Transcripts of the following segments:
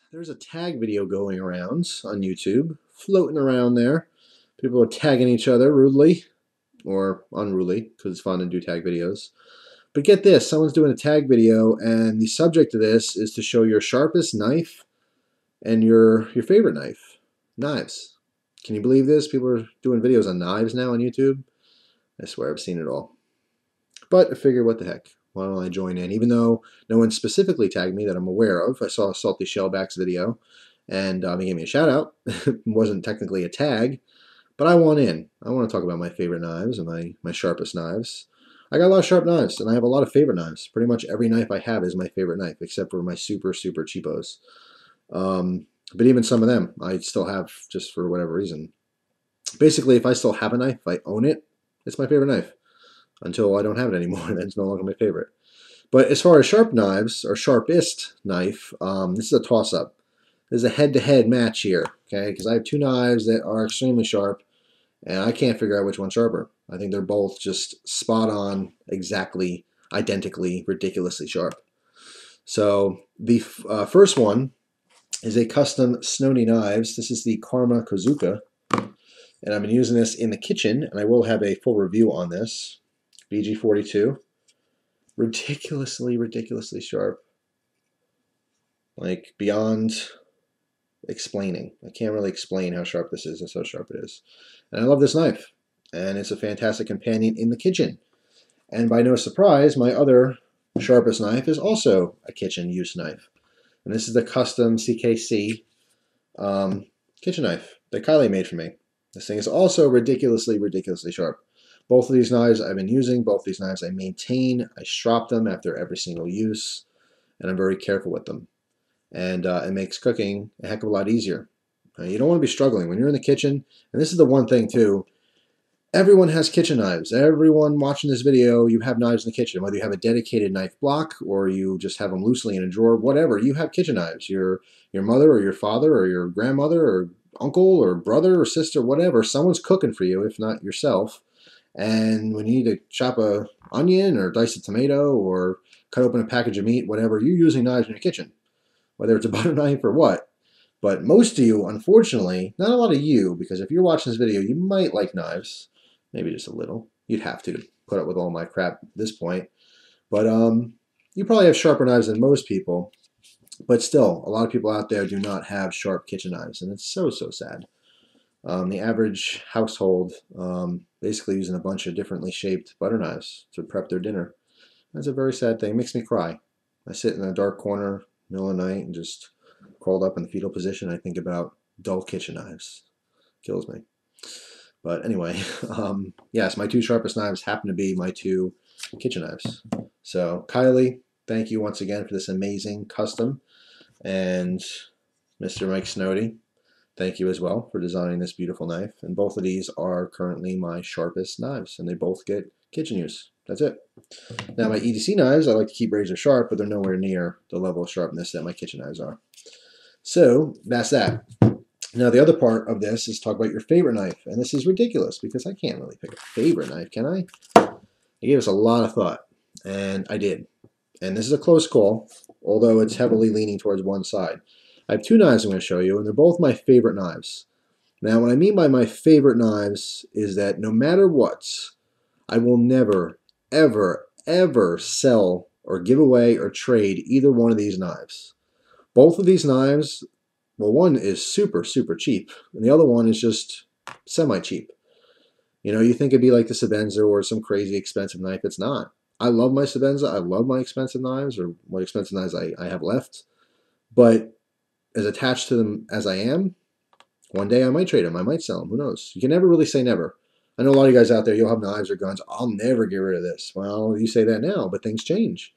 There's a tag video going around on YouTube, floating around there. People are tagging each other rudely or unruly because it's fun to do tag videos. But get this, someone's doing a tag video, and the subject of this is to show your sharpest knife and your favorite knives. Can you believe this? People are doing videos on knives now on YouTube. I swear I've seen it all. But I figured, what the heck? Why don't I join in? Even though no one specifically tagged me that I'm aware of. I saw a Salty Shellback's video, and he gave me a shout out. It wasn't technically a tag, but I want in. I want to talk about my favorite knives and my sharpest knives. I got a lot of sharp knives, and I have a lot of favorite knives. Pretty much every knife I have is my favorite knife, except for my super, super cheapos. But even some of them I still have just for whatever reason. Basically, if I still have a knife, if I own it, it's my favorite knife. Until I don't have it anymore, then it's no longer my favorite. But as far as sharp knives, or sharpest knife, this is a toss-up. There's a head-to-head match here, okay? Because I have two knives that are extremely sharp, and I can't figure out which one's sharper. I think they're both just spot on, exactly, identically, ridiculously sharp. So the first one is a custom Snowdy Knives. This is the Karma Kozuka, and I've been using this in the kitchen, and I will have a full review on this. BG42. Ridiculously sharp. Like, beyond explaining. I can't really explain how sharp this is. That's how sharp it is. And I love this knife. And it's a fantastic companion in the kitchen. And by no surprise, my other sharpest knife is also a kitchen use knife. And this is the custom CKC kitchen knife that Kylie made for me. This thing is also ridiculously sharp. Both of these knives I've been using. Both these knives I maintain. I strop them after every single use. And I'm very careful with them. And it makes cooking a heck of a lot easier. You don't want to be struggling when you're in the kitchen. And this is the one thing too. Everyone has kitchen knives. Everyone watching this video, you have knives in the kitchen. Whether you have a dedicated knife block or you just have them loosely in a drawer, whatever, you have kitchen knives. Your mother or your father or your grandmother or uncle or brother or sister, whatever, someone's cooking for you, if not yourself. And when you need to chop a onion or dice a tomato or cut open a package of meat, whatever, you're using knives in your kitchen, whether it's a butter knife or what. But most of you, unfortunately, not a lot of you, because if you're watching this video, you might like knives, maybe just a little. You'd have to put up with all my crap at this point. But you probably have sharper knives than most people. But still, a lot of people out there do not have sharp kitchen knives, and it's so sad. The average household basically using a bunch of differently shaped butter knives to prep their dinner. That's a very sad thing. It makes me cry. I sit in a dark corner, middle of the night, and just crawled up in the fetal position. I think about dull kitchen knives. Kills me. But anyway, yes, my two sharpest knives happen to be my two kitchen knives. So Kylie, thank you once again for this amazing custom. And Mr. Mike Snowdy, thank you as well for designing this beautiful knife. And both of these are currently my sharpest knives, and they both get kitchen use. That's it. Now my EDC knives, I like to keep razor sharp, but they're nowhere near the level of sharpness that my kitchen knives are. So that's that. Now the other part of this is talk about your favorite knife. And this is ridiculous because I can't really pick a favorite knife, can I? I gave us a lot of thought, and I did. And this is a close call, although it's heavily leaning towards one side. I have two knives I'm going to show you, and they're both my favorite knives. Now, what I mean by my favorite knives is that no matter what, I will never, ever sell or give away or trade either one of these knives. Both of these knives, well, one is super cheap, and the other one is just semi-cheap. You know, you think it'd be like the Sebenza or some crazy expensive knife. It's not. I love my Sebenza. I love my expensive knives, or what expensive knives I have left. But as attached to them as I am, one day I might trade them. I might sell them. Who knows? You can never really say never. I know a lot of you guys out there, you'll have knives or guns. I'll never get rid of this. Well, you say that now, but things change.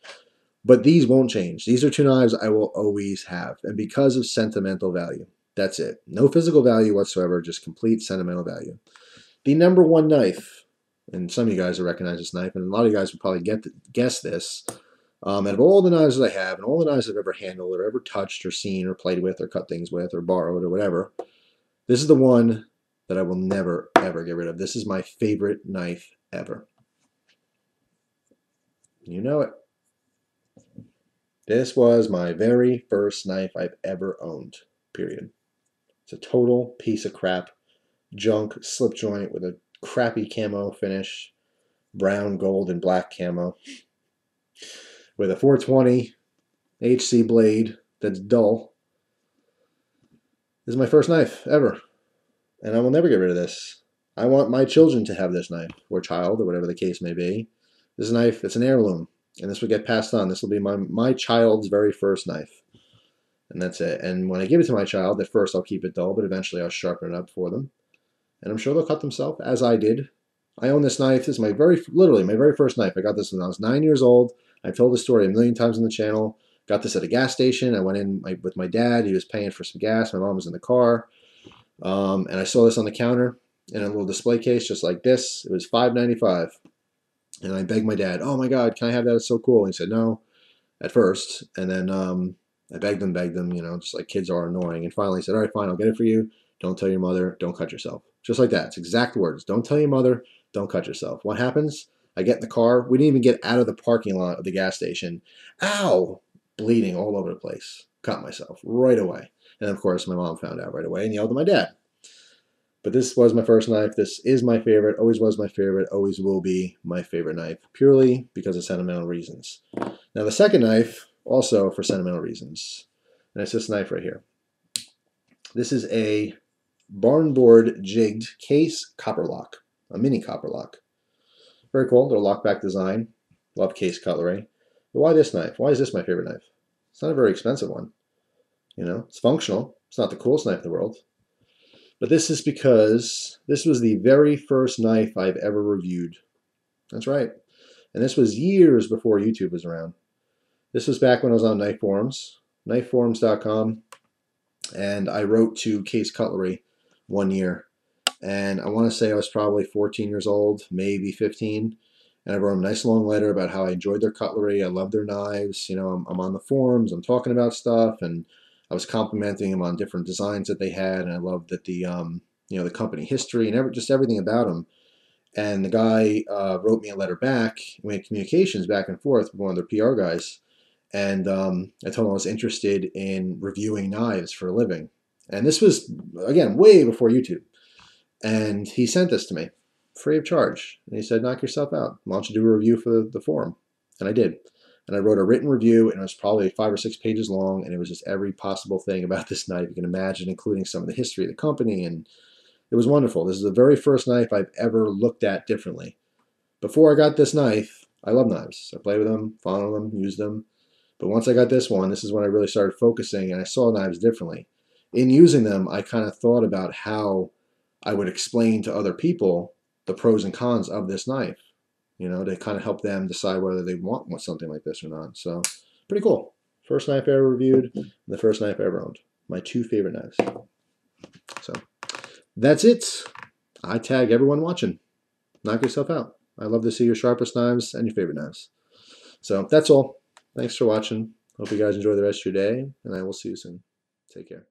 But these won't change. These are two knives I will always have, and because of sentimental value. That's it. No physical value whatsoever, just complete sentimental value. The number one knife, and some of you guys will recognize this knife, and a lot of you guys will probably guess this. Out of all the knives that I have, and all the knives I've ever handled, or ever touched, or seen, or played with, or cut things with, or borrowed, or whatever, this is the one that I will never, ever get rid of. This is my favorite knife ever. You know it. This was my very first knife I've ever owned, period. It's a total piece of crap, junk slip joint with a crappy camo finish, brown, gold, and black camo, with a 420 HC blade that's dull. This is my first knife ever, and I will never get rid of this. I want my children to have this knife, or child, or whatever the case may be. This knife, it's an heirloom, and this will get passed on. This will be my child's very first knife, and that's it. And when I give it to my child, at first I'll keep it dull, but eventually I'll sharpen it up for them, and I'm sure they'll cut themselves, as I did. I own this knife. This is literally my very first knife. I got this when I was 9 years old. I've told this story a million times on the channel. Got this at a gas station. I went in with my dad. He was paying for some gas. My mom was in the car. And I saw this on the counter in a little display case just like this. It was $5.95. And I begged my dad, oh my God, can I have that? It's so cool. And he said no at first. And then I begged him, you know, just like kids are annoying. And finally he said, all right, fine, I'll get it for you. Don't tell your mother. Don't cut yourself. Just like that. It's exact words. Don't tell your mother. Don't cut yourself. What happens? I get in the car. We didn't even get out of the parking lot of the gas station. Ow! Bleeding all over the place. Cut myself right away. And of course, my mom found out right away and yelled at my dad. But this was my first knife. This is my favorite. Always was my favorite. Always will be my favorite knife. Purely because of sentimental reasons. Now the second knife, also for sentimental reasons. And it's this knife right here. This is a barnboard jigged case copper lock. A mini copper lock. Very cool. Little lockback design. Love case cutlery. But why this knife? Why is this my favorite knife? It's not a very expensive one. You know, it's functional. It's not the coolest knife in the world. But this is because this was the very first knife I've ever reviewed. That's right. And this was years before YouTube was around. This was back when I was on knife forums, knifeforums.com. And I wrote to Case Cutlery one year. And I want to say I was probably 14 years old, maybe 15. And I wrote them a nice long letter about how I enjoyed their cutlery. I love their knives. You know, I'm on the forums. I'm talking about stuff. And I was complimenting them on different designs that they had. And I loved that the, you know, the company history and just everything about them. And the guy wrote me a letter back. We had communications back and forth with one of their PR guys. And I told him I was interested in reviewing knives for a living. And this was, again, way before YouTube. And he sent this to me, free of charge. And he said, knock yourself out. Why don't you do a review for the forum? And I did. And I wrote a written review, and it was probably 5 or 6 pages long, and it was just every possible thing about this knife you can imagine, including some of the history of the company. And it was wonderful. This is the very first knife I've ever looked at differently. Before I got this knife, I love knives. I play with them, fondle them, use them. But once I got this one, this is when I really started focusing, and I saw knives differently. In using them, I kind of thought about how I would explain to other people the pros and cons of this knife, you know, to kind of help them decide whether they want something like this or not. So, pretty cool. First knife I ever reviewed, and the first knife I ever owned. My 2 favorite knives. So, that's it. I tag everyone watching. Knock yourself out. I love to see your sharpest knives and your favorite knives. So, that's all. Thanks for watching. Hope you guys enjoy the rest of your day, and I will see you soon. Take care.